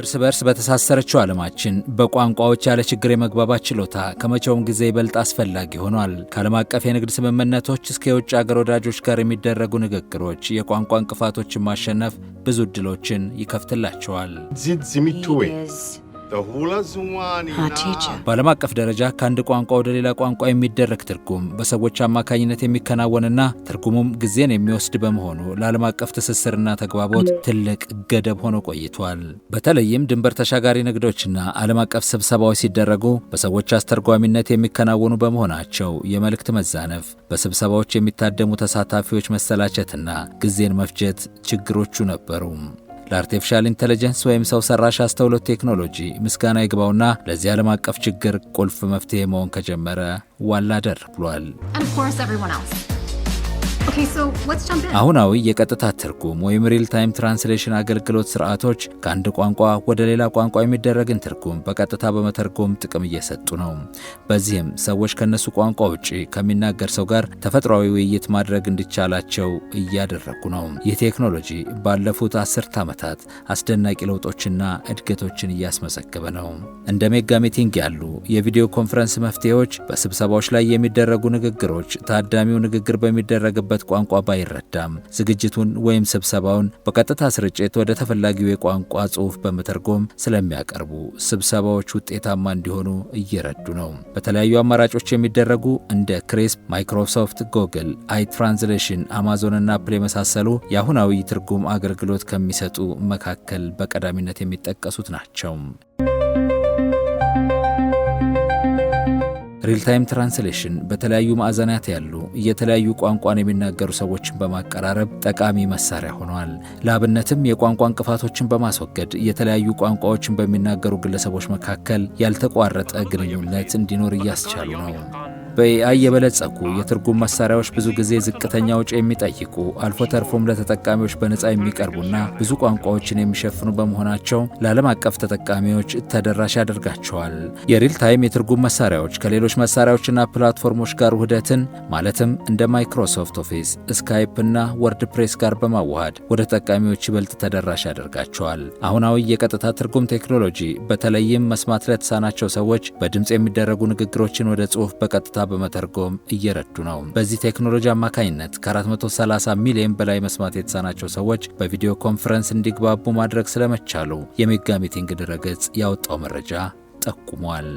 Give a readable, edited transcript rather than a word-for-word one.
እርስ በርስ በተሳሰረችው ዓለማችን በቋንቋዎች ያለ ችግር የመግባባት ችሎታ ከመቼውም ጊዜ ይበልጥ አስፈላጊ ሆኗል። ከዓለም አቀፍ የንግድ ስምምነቶች እስከ የውጭ አገር ወዳጆች ጋር የሚደረጉ ንግግሮች የቋንቋ እንቅፋቶችን ማሸነፍ ብዙ ዕድሎችን ይከፍትላቸዋል። በዓለም አቀፍ ደረጃ ከአንድ ቋንቋ ወደ ሌላ ቋንቋ የሚደረግ ትርጉም በሰዎች አማካኝነት የሚከናወንና ትርጉሙም ጊዜን የሚወስድ በመሆኑ ለዓለም አቀፍ ትስስርና ተግባቦት ትልቅ ገደብ ሆኖ ቆይቷል። በተለይም ድንበር ተሻጋሪ ንግዶችና ዓለም አቀፍ ስብሰባዎች ሲደረጉ በሰዎች አስተርጓሚነት የሚከናወኑ በመሆናቸው የመልእክት መዛነፍ፣ በስብሰባዎች የሚታደሙ ተሳታፊዎች መሰላቸትና ጊዜን መፍጀት ችግሮቹ ነበሩ። ለአርቲፊሻል ኢንተለጀንስ ወይም ሰው ሰራሽ አስተውሎት ቴክኖሎጂ ምስጋና ይግባውና ለዚህ ዓለም አቀፍ ችግር ቁልፍ መፍትሄ መሆን ከጀመረ ዋላ ደር ብሏል። አሁናዊ የቀጥታ ትርጉም ወይም ሪል ታይም ትራንስሌሽን አገልግሎት ስርዓቶች ከአንድ ቋንቋ ወደ ሌላ ቋንቋ የሚደረግን ትርጉም በቀጥታ በመተርጎም ጥቅም እየሰጡ ነው። በዚህም ሰዎች ከነሱ ቋንቋ ውጪ ከሚናገር ሰው ጋር ተፈጥሯዊ ውይይት ማድረግ እንዲቻላቸው እያደረጉ ነው። ይህ ቴክኖሎጂ ባለፉት 10 ዓመታት አስደናቂ ለውጦችና እድገቶችን እያስመዘገበ ነው። እንደ ሜጋ ሚቲንግ ያሉ የቪዲዮ ኮንፈረንስ መፍትሄዎች በስብሰባዎች ላይ የሚደረጉ ንግግሮች ታዳሚው ንግግር በሚደረግበት ቋንቋ ባይረዳም ዝግጅቱን ወይም ስብሰባውን በቀጥታ ስርጭት ወደ ተፈላጊው የቋንቋ ጽሑፍ በመተርጎም ስለሚያቀርቡ ስብሰባዎች ውጤታማ እንዲሆኑ እየረዱ ነው። በተለያዩ አማራጮች የሚደረጉ እንደ ክሬስፕ፣ ማይክሮሶፍት፣ ጉግል፣ አይትራንስሌሽን፣ አማዞን እና አፕል የመሳሰሉ የአሁናዊ ትርጉም አገልግሎት ከሚሰጡ መካከል በቀዳሚነት የሚጠቀሱት ናቸው። ሪል ታይም ትራንስሌሽን በተለያዩ ማዕዘናት ያሉ የተለያዩ ቋንቋን የሚናገሩ ሰዎችን በማቀራረብ ጠቃሚ መሳሪያ ሆኗል። ለአብነትም የቋንቋ እንቅፋቶችን በማስወገድ የተለያዩ ቋንቋዎችን በሚናገሩ ግለሰቦች መካከል ያልተቋረጠ ግንኙነት እንዲኖር እያስቻሉ ነው። በኤአይ የበለጸጉ የትርጉም መሳሪያዎች ብዙ ጊዜ ዝቅተኛ ወጪ የሚጠይቁ አልፎ ተርፎም ለተጠቃሚዎች በነፃ የሚቀርቡና ብዙ ቋንቋዎችን የሚሸፍኑ በመሆናቸው ለዓለም አቀፍ ተጠቃሚዎች ተደራሽ ያደርጋቸዋል። የሪል ታይም የትርጉም መሳሪያዎች ከሌሎች መሳሪያዎችና ፕላትፎርሞች ጋር ውህደትን ማለትም እንደ ማይክሮሶፍት ኦፊስ፣ ስካይፕ እና ወርድ ፕሬስ ጋር በማዋሃድ ወደ ተጠቃሚዎች ይበልጥ ተደራሽ ያደርጋቸዋል። አሁናዊ የቀጥታ ትርጉም ቴክኖሎጂ በተለይም መስማት ለተሳናቸው ሰዎች በድምፅ የሚደረጉ ንግግሮችን ወደ ጽሑፍ በቀጥታ በመተርጎም እየረዱ ነው። በዚህ ቴክኖሎጂ አማካኝነት ከ430 ሚሊዮን በላይ መስማት የተሳናቸው ሰዎች በቪዲዮ ኮንፈረንስ እንዲግባቡ ማድረግ ስለመቻሉ የሜጋ ሚቲንግ ድረገጽ ያወጣው መረጃ ጠቁሟል።